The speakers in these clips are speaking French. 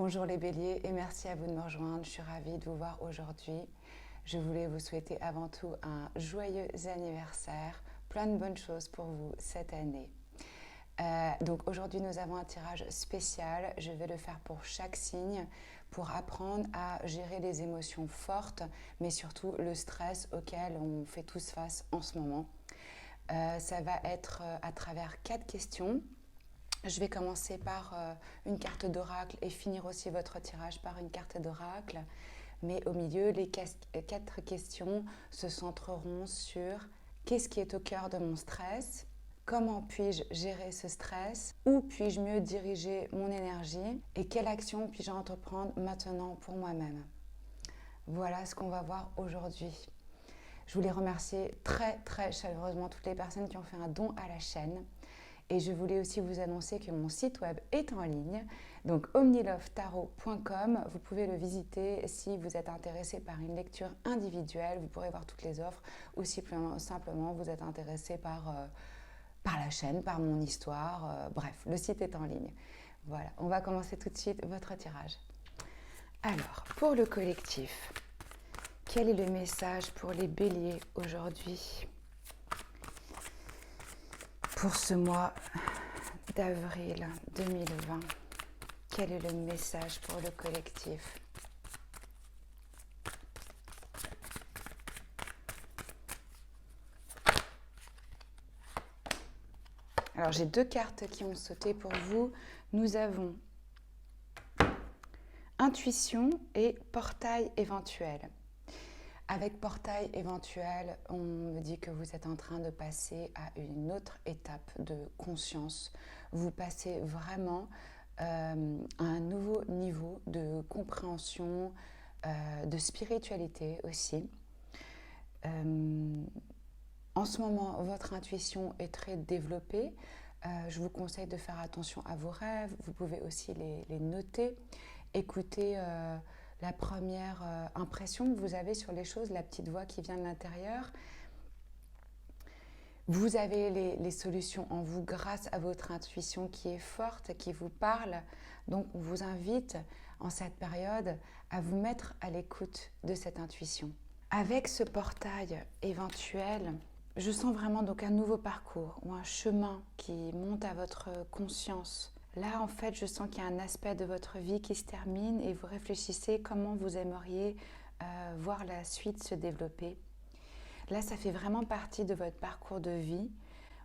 Bonjour les béliers et merci à vous de me rejoindre. Je suis ravie de vous voir aujourd'hui. Je voulais vous souhaiter avant tout un joyeux anniversaire, plein de bonnes choses pour vous cette année. Donc aujourd'hui nous avons un tirage spécial. Je vais le faire pour chaque signe pour apprendre à gérer les émotions fortes, mais surtout le stress auquel on fait tous face en ce moment. Ça va être à travers 4 questions. Je vais commencer par une carte d'oracle et finir aussi votre tirage par une carte d'oracle. Mais au milieu, les 4 questions se centreront sur qu'est-ce qui est au cœur de mon stress, comment puis-je gérer ce stress, où puis-je mieux diriger mon énergie et quelle action puis-je entreprendre maintenant pour moi-même. Voilà ce qu'on va voir aujourd'hui. Je voulais remercier très chaleureusement toutes les personnes qui ont fait un don à la chaîne. Et je voulais aussi vous annoncer que mon site web est en ligne, donc omnilovetarot.com. Vous pouvez le visiter si vous êtes intéressé par une lecture individuelle. Vous pourrez voir toutes les offres ou si simplement vous êtes intéressé par la chaîne, par mon histoire. Bref, le site est en ligne. Voilà, on va commencer tout de suite votre tirage. Alors, pour le collectif, quel est le message pour les béliers aujourd'hui ? Pour ce mois d'avril 2020, quel est le message pour le collectif ? Alors j'ai 2 cartes qui ont sauté pour vous. Nous avons intuition et portail éventuel. Avec portail éventuel, on me dit que vous êtes en train de passer à une autre étape de conscience. Vous passez vraiment à un nouveau niveau de compréhension, de spiritualité aussi. En ce moment, votre intuition est très développée. Je vous conseille de faire attention à vos rêves. Vous pouvez aussi les noter, écouter la première impression que vous avez sur les choses, la petite voix qui vient de l'intérieur. Vous avez les solutions en vous grâce à votre intuition qui est forte, qui vous parle. Donc on vous invite en cette période à vous mettre à l'écoute de cette intuition. Avec ce portail éventuel, je sens vraiment donc un nouveau parcours ou un chemin qui monte à votre conscience. Là, en fait, je sens qu'il y a un aspect de votre vie qui se termine et vous réfléchissez comment vous aimeriez voir la suite se développer. Là, ça fait vraiment partie de votre parcours de vie.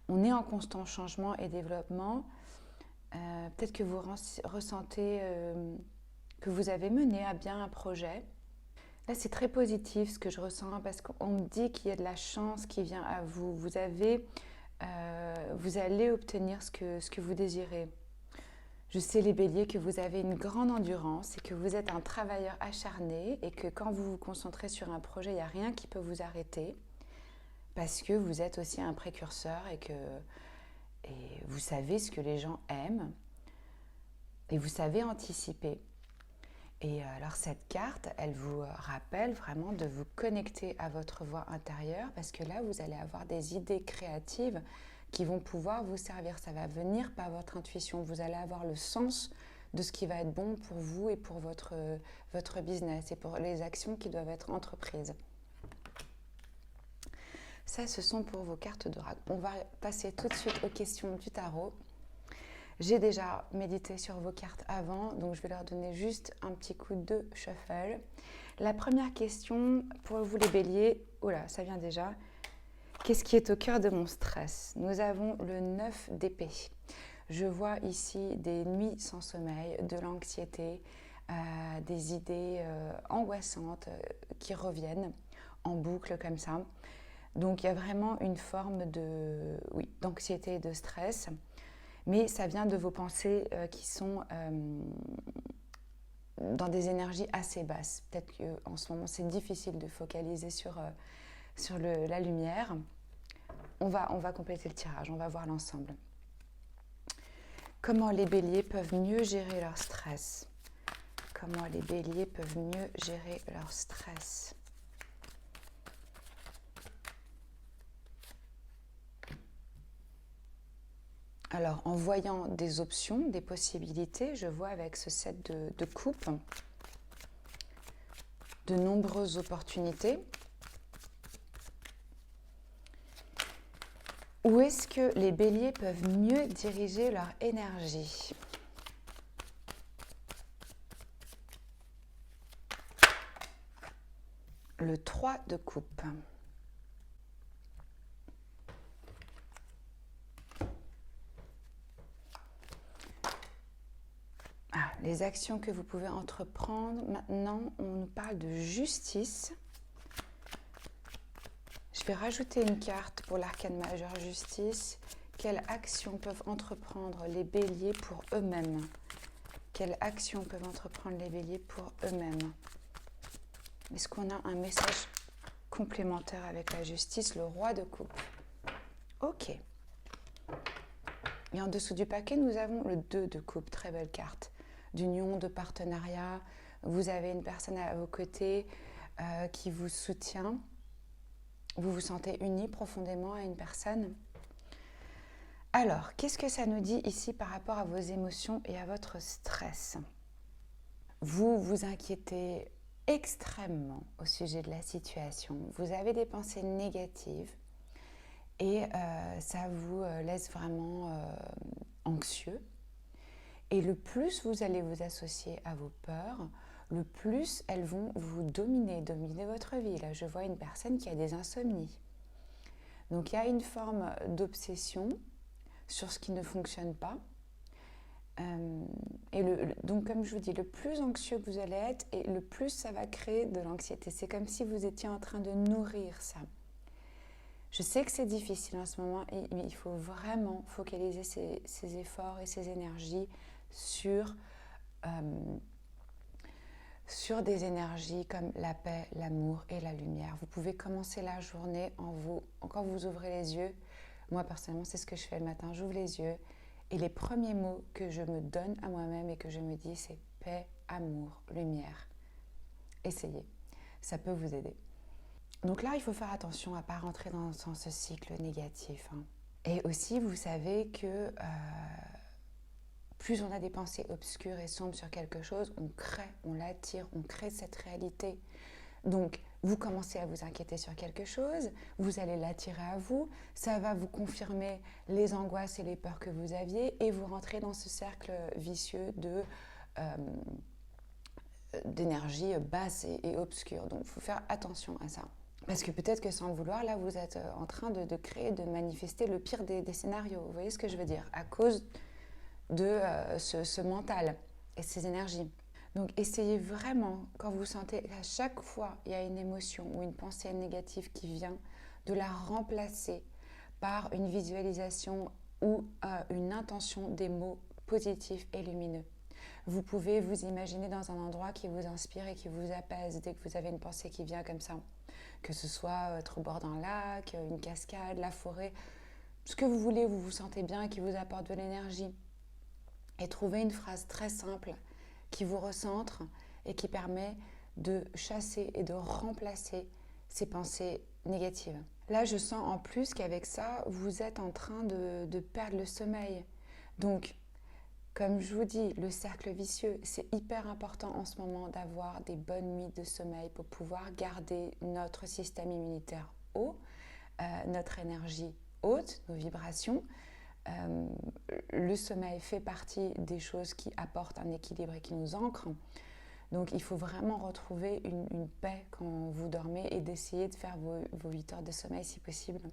On est en constant changement et développement. Peut-être que vous ressentez que vous avez mené à bien un projet. Là, c'est très positif ce que je ressens parce qu'on me dit qu'il y a de la chance qui vient à vous. Vous allez obtenir ce que vous désirez. Je sais les béliers que vous avez une grande endurance et que vous êtes un travailleur acharné et que quand vous vous concentrez sur un projet, il n'y a rien qui peut vous arrêter parce que vous êtes aussi un précurseur et vous savez ce que les gens aiment et vous savez anticiper. Et alors cette carte, elle vous rappelle vraiment de vous connecter à votre voix intérieure parce que là, vous allez avoir des idées créatives qui vont pouvoir vous servir. Ça va venir par votre intuition. Vous allez avoir le sens de ce qui va être bon pour vous et pour votre business et pour les actions qui doivent être entreprises. Ça, ce sont pour vos cartes d'oracle. On va passer tout de suite aux questions du tarot. J'ai déjà médité sur vos cartes avant, donc je vais leur donner juste un petit coup de shuffle. La première question pour vous les béliers, oula, ça vient déjà. Qu'est-ce qui est au cœur de mon stress ? Nous avons le 9 d'épée. Je vois ici des nuits sans sommeil, de l'anxiété, des idées angoissantes qui reviennent en boucle comme ça. Donc il y a vraiment une forme d'anxiété et de stress. Mais ça vient de vos pensées qui sont dans des énergies assez basses. Peut-être qu'en ce moment, c'est difficile de focaliser sur la lumière. On va compléter le tirage, on va voir l'ensemble. Comment les béliers peuvent mieux gérer leur stress ? Comment les béliers peuvent mieux gérer leur stress ? Alors, en voyant des options, des possibilités, je vois avec ce set de coupes de nombreuses opportunités. Où est-ce que les béliers peuvent mieux diriger leur énergie? Le 3 de coupe. Les actions que vous pouvez entreprendre. Maintenant, on nous parle de justice. Je vais rajouter une carte pour l'arcane majeur justice. Quelles actions peuvent entreprendre les béliers pour eux-mêmes? Quelles actions peuvent entreprendre les béliers pour eux-mêmes? Est-ce qu'on a un message complémentaire avec la justice? Le roi de coupe. Ok. Et en dessous du paquet, nous avons le 2 de coupe. Très belle carte. D'union, de partenariat. Vous avez une personne à vos côtés qui vous soutient. Vous vous sentez unis profondément à une personne. Alors, qu'est-ce que ça nous dit ici par rapport à vos émotions et à votre stress? Vous vous inquiétez extrêmement au sujet de la situation. Vous avez des pensées négatives et ça vous laisse vraiment anxieux. Et le plus vous allez vous associer à vos peurs, le plus elles vont vous dominer votre vie. Là, je vois une personne qui a des insomnies. Donc, il y a une forme d'obsession sur ce qui ne fonctionne pas. Donc, comme je vous dis, le plus anxieux que vous allez être, et le plus ça va créer de l'anxiété. C'est comme si vous étiez en train de nourrir ça. Je sais que c'est difficile en ce moment, mais il faut vraiment focaliser ses efforts et ses énergies sur des énergies comme la paix, l'amour et la lumière. Vous pouvez commencer la journée quand vous ouvrez les yeux. Moi, personnellement, c'est ce que je fais le matin. J'ouvre les yeux et les premiers mots que je me donne à moi-même et que je me dis, c'est paix, amour, lumière. Essayez. Ça peut vous aider. Donc là, il faut faire attention à ne pas rentrer dans ce cycle négatif. Et aussi, vous savez que plus on a des pensées obscures et sombres sur quelque chose, on l'attire, on crée cette réalité. Donc, vous commencez à vous inquiéter sur quelque chose, vous allez l'attirer à vous, ça va vous confirmer les angoisses et les peurs que vous aviez et vous rentrez dans ce cercle vicieux d'énergie basse et obscure. Donc, il faut faire attention à ça. Parce que peut-être que sans le vouloir, là, vous êtes en train de créer, de manifester le pire des scénarios. Vous voyez ce que je veux dire? À cause de ce mental et ces énergies. Donc, essayez vraiment, quand vous sentez qu'à chaque fois il y a une émotion ou une pensée négative qui vient, de la remplacer par une visualisation ou une intention des mots positifs et lumineux. Vous pouvez vous imaginer dans un endroit qui vous inspire et qui vous apaise dès que vous avez une pensée qui vient comme ça. Que ce soit être au bord d'un lac, une cascade, la forêt, ce que vous voulez, vous vous sentez bien et qui vous apporte de l'énergie. Et trouvez une phrase très simple qui vous recentre et qui permet de chasser et de remplacer ces pensées négatives. Là, je sens en plus qu'avec ça, vous êtes en train de perdre le sommeil. Donc, comme je vous dis, le cercle vicieux, c'est hyper important en ce moment d'avoir des bonnes nuits de sommeil pour pouvoir garder notre système immunitaire haut, notre énergie haute, nos vibrations. Le sommeil fait partie des choses qui apportent un équilibre et qui nous ancrent. Donc il faut vraiment retrouver une paix quand vous dormez et d'essayer de faire vos 8 heures de sommeil si possible.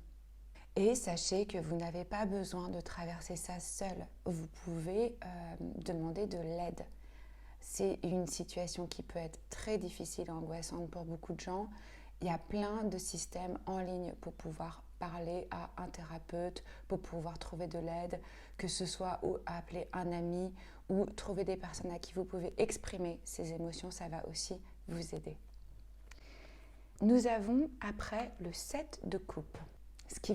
Et sachez que vous n'avez pas besoin de traverser ça seul. Vous pouvez demander de l'aide. C'est une situation qui peut être très difficile et angoissante pour beaucoup de gens. Il y a plein de systèmes en ligne pour pouvoir parler à un thérapeute, pour pouvoir trouver de l'aide, que ce soit ou appeler un ami ou trouver des personnes à qui vous pouvez exprimer ces émotions, ça va aussi vous aider. Nous avons après le 7 de coupe. Ce qui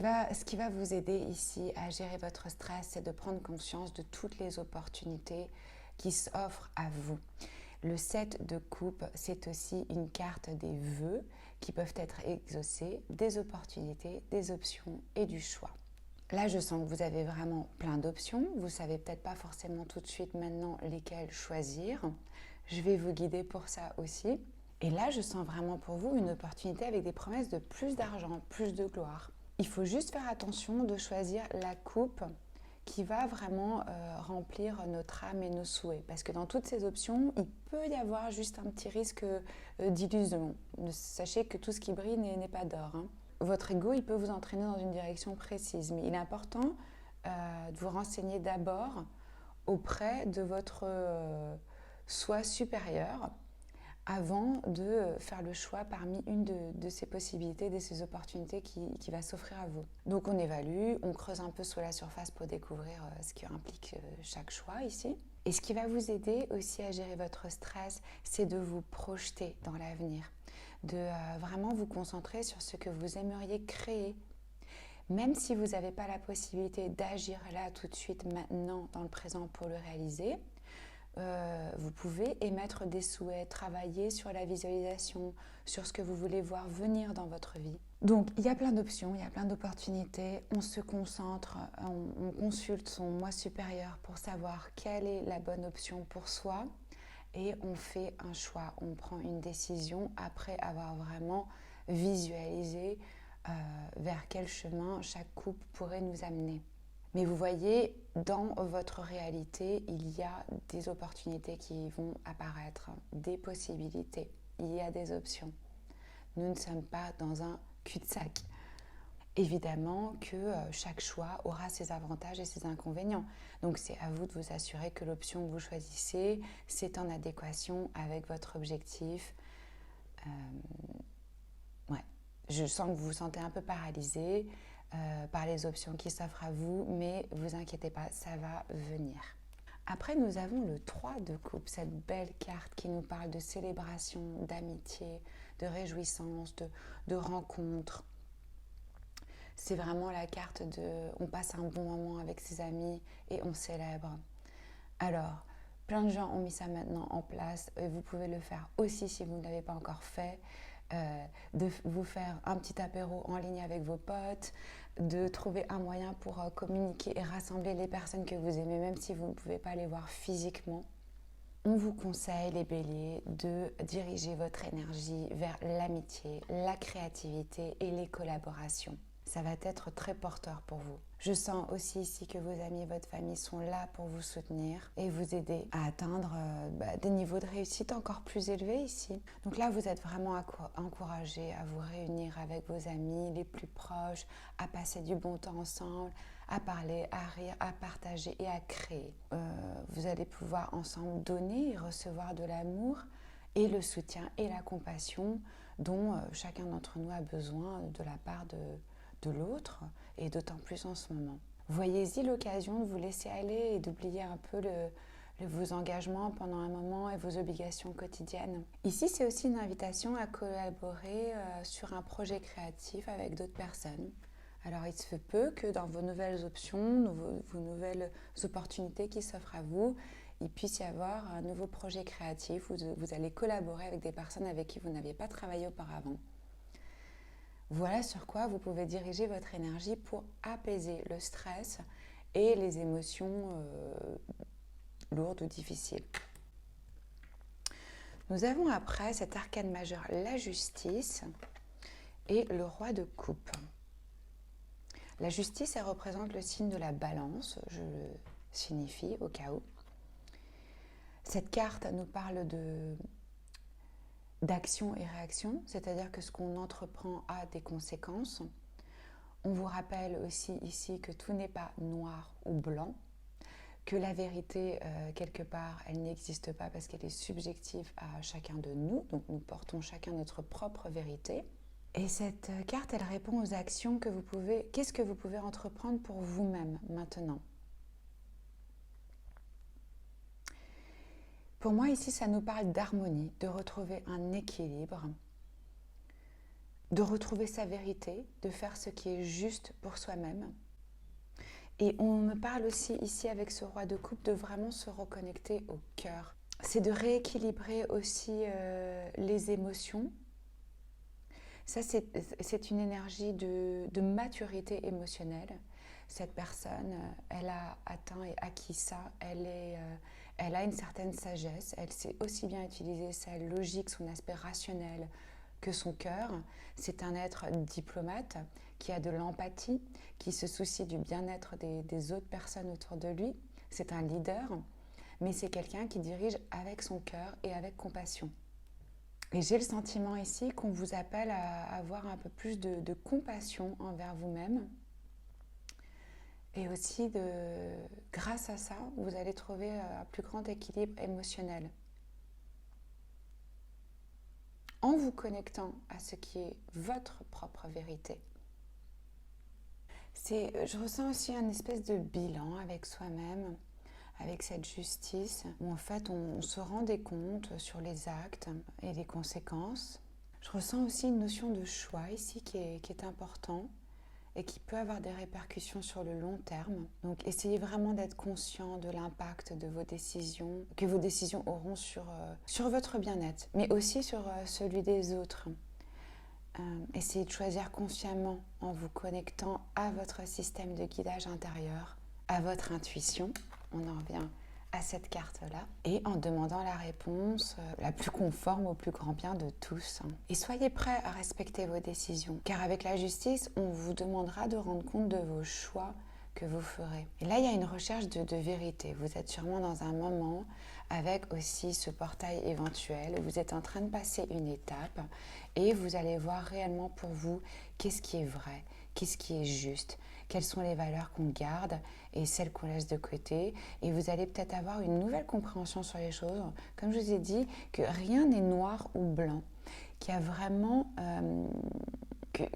va vous aider ici à gérer votre stress, c'est de prendre conscience de toutes les opportunités qui s'offrent à vous. Le 7 de coupe, c'est aussi une carte des vœux qui peuvent être exaucés, des opportunités, des options et du choix. Là, je sens que vous avez vraiment plein d'options. Vous ne savez peut-être pas forcément tout de suite maintenant lesquelles choisir. Je vais vous guider pour ça aussi. Et là, je sens vraiment pour vous une opportunité avec des promesses de plus d'argent, plus de gloire. Il faut juste faire attention de choisir la coupe qui va vraiment remplir notre âme et nos souhaits. Parce que dans toutes ces options, il peut y avoir juste un petit risque d'illusion. Sachez que tout ce qui brille n'est pas d'or. Votre ego, il peut vous entraîner dans une direction précise. Mais il est important de vous renseigner d'abord auprès de votre soi supérieur avant de faire le choix parmi une de ces possibilités, de ces opportunités qui va s'offrir à vous. Donc on évalue, on creuse un peu sous la surface pour découvrir ce qui implique chaque choix ici. Et ce qui va vous aider aussi à gérer votre stress, c'est de vous projeter dans l'avenir, de vraiment vous concentrer sur ce que vous aimeriez créer. Même si vous n'avez pas la possibilité d'agir là tout de suite, maintenant, dans le présent pour le réaliser, vous pouvez émettre des souhaits, travailler sur la visualisation, sur ce que vous voulez voir venir dans votre vie. Donc, il y a plein d'options, il y a plein d'opportunités. On se concentre, on consulte son moi supérieur pour savoir quelle est la bonne option pour soi et on fait un choix, on prend une décision après avoir vraiment visualisé vers quel chemin chaque coupe pourrait nous amener. Mais vous voyez, dans votre réalité, il y a des opportunités qui vont apparaître, des possibilités, il y a des options. Nous ne sommes pas dans un cul-de-sac. Évidemment que chaque choix aura ses avantages et ses inconvénients. Donc c'est à vous de vous assurer que l'option que vous choisissez, c'est en adéquation avec votre objectif. Ouais. Je sens que vous vous sentez un peu paralysé par les options qui s'offrent à vous, mais vous inquiétez pas, ça va venir. Après, nous avons le 3 de coupe, cette belle carte qui nous parle de célébration, d'amitié, de réjouissance, de rencontre. C'est vraiment la carte de on passe un bon moment avec ses amis et on célèbre. Alors, plein de gens ont mis ça maintenant en place et vous pouvez le faire aussi si vous ne l'avez pas encore fait. De vous faire un petit apéro en ligne avec vos potes, de trouver un moyen pour communiquer et rassembler les personnes que vous aimez, même si vous ne pouvez pas les voir physiquement. On vous conseille, les béliers, de diriger votre énergie vers l'amitié, la créativité et les collaborations. Ça va être très porteur pour vous. Je sens aussi ici que vos amis et votre famille sont là pour vous soutenir et vous aider à atteindre des niveaux de réussite encore plus élevés ici. Donc là, vous êtes vraiment encouragés à vous réunir avec vos amis les plus proches, à passer du bon temps ensemble, à parler, à rire, à partager et à créer. Vous allez pouvoir ensemble donner et recevoir de l'amour et le soutien et la compassion dont chacun d'entre nous a besoin de la part de l'autre, et d'autant plus en ce moment. Voyez-y l'occasion de vous laisser aller et d'oublier un peu vos engagements pendant un moment et vos obligations quotidiennes. Ici, c'est aussi une invitation à collaborer sur un projet créatif avec d'autres personnes. Alors, il se peut que dans vos nouvelles options, vos nouvelles opportunités qui s'offrent à vous, il puisse y avoir un nouveau projet créatif où vous allez collaborer avec des personnes avec qui vous n'aviez pas travaillé auparavant. Voilà sur quoi vous pouvez diriger votre énergie pour apaiser le stress et les émotions lourdes ou difficiles. Nous avons après cet arcane majeur, la justice et le roi de coupe. La justice, elle représente le signe de la balance, je le signifie au cas où. Cette carte nous parle d'action et réaction, c'est-à-dire que ce qu'on entreprend a des conséquences. On vous rappelle aussi ici que tout n'est pas noir ou blanc, que la vérité, quelque part, elle n'existe pas parce qu'elle est subjective à chacun de nous, donc nous portons chacun notre propre vérité. Et cette carte, elle répond aux actions que vous pouvez... Qu'est-ce que vous pouvez entreprendre pour vous-même maintenant ? Pour moi, ici, ça nous parle d'harmonie, de retrouver un équilibre, de retrouver sa vérité, de faire ce qui est juste pour soi-même. Et on me parle aussi ici, avec ce roi de coupe, de vraiment se reconnecter au cœur. C'est de rééquilibrer aussi les émotions. Ça, c'est une énergie de maturité émotionnelle. cette personne, elle a atteint et acquis ça, elle a une certaine sagesse, elle sait aussi bien utiliser sa logique, son aspect rationnel que son cœur. C'est un être diplomate qui a de l'empathie, qui se soucie du bien-être des autres personnes autour de lui. C'est un leader, mais c'est quelqu'un qui dirige avec son cœur et avec compassion. Et j'ai le sentiment ici qu'on vous appelle à avoir un peu plus de compassion envers vous-même. Et aussi, grâce à ça, vous allez trouver un plus grand équilibre émotionnel. En vous connectant à ce qui est votre propre vérité. Je ressens aussi un espèce de bilan avec soi-même, avec cette justice, où en fait on se rend des comptes sur les actes et les conséquences. Je ressens aussi une notion de choix ici qui est important et qui peut avoir des répercussions sur le long terme. Donc essayez vraiment d'être conscient de l'impact de vos décisions, que vos décisions auront sur votre bien-être, mais aussi sur celui des autres. Essayez de choisir consciemment en vous connectant à votre système de guidage intérieur, à votre intuition. On en revient à cette carte-là. Et en demandant la réponse la plus conforme au plus grand bien de tous. Et soyez prêts à respecter vos décisions. Car avec la justice, on vous demandera de rendre compte de vos choix que vous ferez. Et là, il y a une recherche de vérité. Vous êtes sûrement dans un moment avec aussi ce portail éventuel. Vous êtes en train de passer une étape et vous allez voir réellement pour vous qu'est-ce qui est vrai, qu'est-ce qui est juste, quelles sont les valeurs qu'on garde et celles qu'on laisse de côté. Et vous allez peut-être avoir une nouvelle compréhension sur les choses. Comme je vous ai dit, que rien n'est noir ou blanc, qu'il y a vraiment...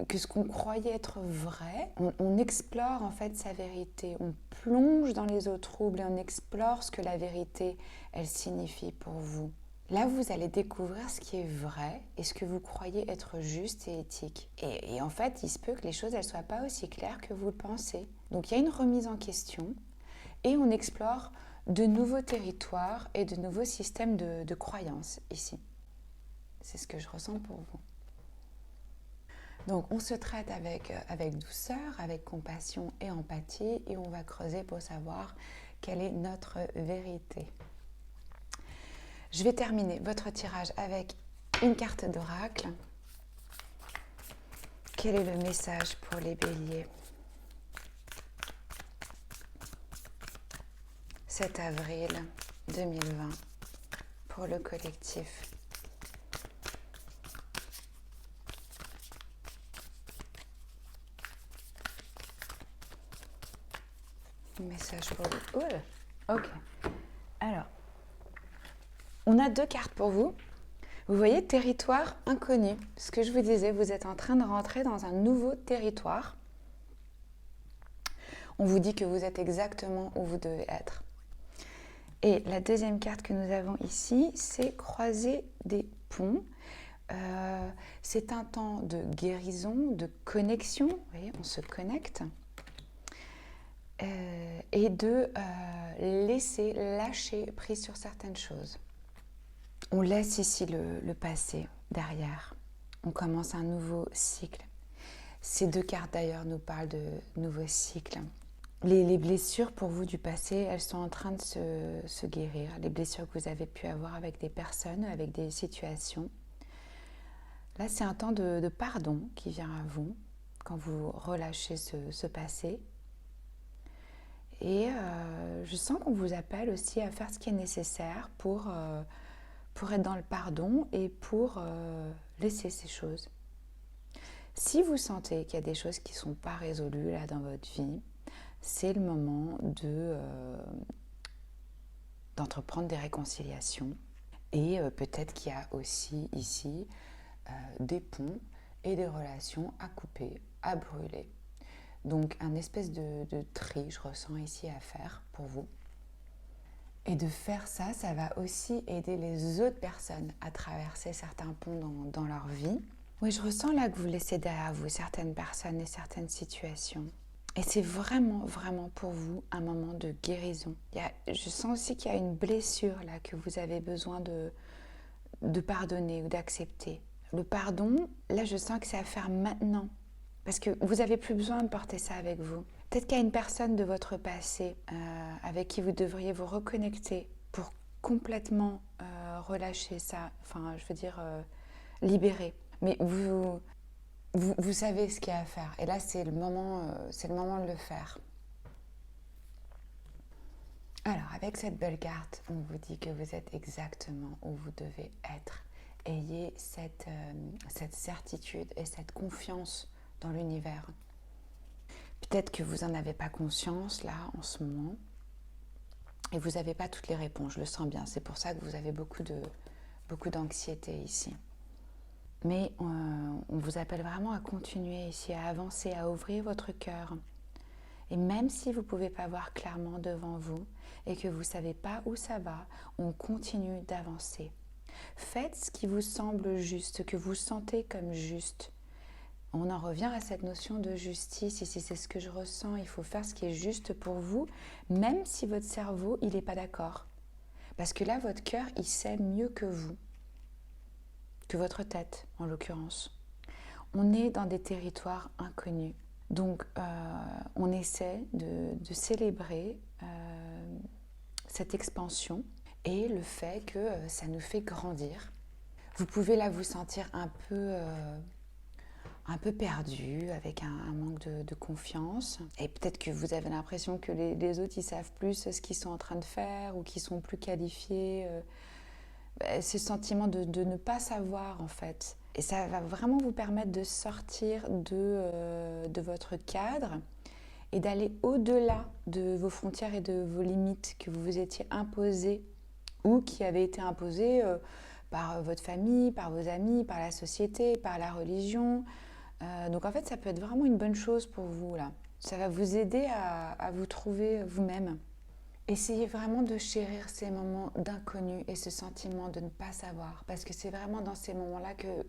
que ce qu'on croyait être vrai, on explore en fait sa vérité, on plonge dans les eaux troubles et on explore ce que la vérité, elle signifie pour vous. Là, vous allez découvrir ce qui est vrai et ce que vous croyez être juste et éthique. Et en fait, il se peut que les choses, elles ne soient pas aussi claires que vous le pensez. Donc, il y a une remise en question et on explore de nouveaux territoires et de nouveaux systèmes de croyances ici. C'est ce que je ressens pour vous. Donc on se traite avec douceur, avec compassion et empathie et on va creuser pour savoir quelle est notre vérité. Je vais terminer votre tirage avec une carte d'oracle. Quel est le message pour les béliers ? 7 avril 2020 pour le collectif. Message pour vous. Ok. Alors, on a 2 cartes pour vous. Vous voyez, territoire inconnu. Ce que je vous disais, vous êtes en train de rentrer dans un nouveau territoire. On vous dit que vous êtes exactement où vous devez être. Et la deuxième carte que nous avons ici, c'est croiser des ponts. C'est un temps de guérison, de connexion. Vous voyez, on se connecte. Et de lâcher prise sur certaines choses. On laisse ici le passé derrière. On commence un nouveau cycle. Ces 2 cartes d'ailleurs nous parlent de nouveaux cycles. Les blessures pour vous du passé, elles sont en train de se guérir. Les blessures que vous avez pu avoir avec des personnes, avec des situations. Là, c'est un temps de pardon qui vient à vous quand vous relâchez ce passé. Et je sens qu'on vous appelle aussi à faire ce qui est nécessaire pour être dans le pardon et pour laisser ces choses. Si vous sentez qu'il y a des choses qui ne sont pas résolues là dans votre vie, c'est le moment d'entreprendre des réconciliations. Et peut-être qu'il y a aussi ici des ponts et des relations à couper, à brûler. Donc un espèce de tri, je ressens ici à faire pour vous. Et de faire ça, ça va aussi aider les autres personnes à traverser certains ponts dans leur vie. Oui, je ressens là que vous laissez derrière vous certaines personnes et certaines situations. Et c'est vraiment, vraiment pour vous un moment de guérison. Je sens aussi qu'il y a une blessure là que vous avez besoin de pardonner ou d'accepter. Le pardon, là je sens que c'est à faire maintenant. Parce que vous n'avez plus besoin de porter ça avec vous. Peut-être qu'il y a une personne de votre passé avec qui vous devriez vous reconnecter pour complètement relâcher ça, enfin je veux dire libérer. Mais vous savez ce qu'il y a à faire. Et là c'est le moment de le faire. Alors avec cette belle carte, on vous dit que vous êtes exactement où vous devez être. Ayez cette certitude et cette confiance dans l'univers. Peut-être que vous n'en avez pas conscience là en ce moment et vous n'avez pas toutes les réponses, je le sens bien. C'est pour ça que vous avez beaucoup d'anxiété ici. Mais on vous appelle vraiment à continuer ici, à avancer, à ouvrir votre cœur. Et même si vous ne pouvez pas voir clairement devant vous et que vous ne savez pas où ça va, on continue d'avancer. Faites ce qui vous semble juste, que vous sentez comme juste. On en revient à cette notion de justice. Ici, c'est ce que je ressens. Il faut faire ce qui est juste pour vous, même si votre cerveau, il n'est pas d'accord. Parce que là, votre cœur, il sait mieux que vous, que votre tête, en l'occurrence. On est dans des territoires inconnus. Donc, on essaie de célébrer cette expansion et le fait que ça nous fait grandir. Vous pouvez là vous sentir un peu perdu, avec un manque de confiance. Et peut-être que vous avez l'impression que les autres, ils savent plus ce qu'ils sont en train de faire ou qu'ils sont plus qualifiés. Ce sentiment de ne pas savoir, en fait. Et ça va vraiment vous permettre de sortir de votre cadre et d'aller au-delà de vos frontières et de vos limites que vous vous étiez imposées ou qui avaient été imposées par votre famille, par vos amis, par la société, par la religion. Donc en fait, ça peut être vraiment une bonne chose pour vous là. Ça va vous aider à vous trouver vous-même. Essayez vraiment de chérir ces moments d'inconnu et ce sentiment de ne pas savoir, parce que c'est vraiment dans ces moments-là que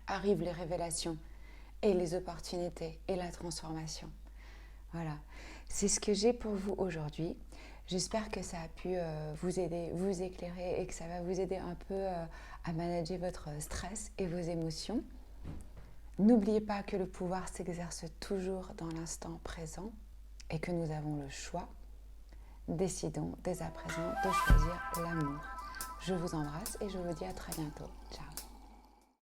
arrivent les révélations et les opportunités et la transformation. Voilà, c'est ce que j'ai pour vous aujourd'hui. J'espère que ça a pu vous aider, vous éclairer et que ça va vous aider un peu à manager votre stress et vos émotions. N'oubliez pas que le pouvoir s'exerce toujours dans l'instant présent et que nous avons le choix. Décidons dès à présent de choisir l'amour. Je vous embrasse et je vous dis à très bientôt. Ciao.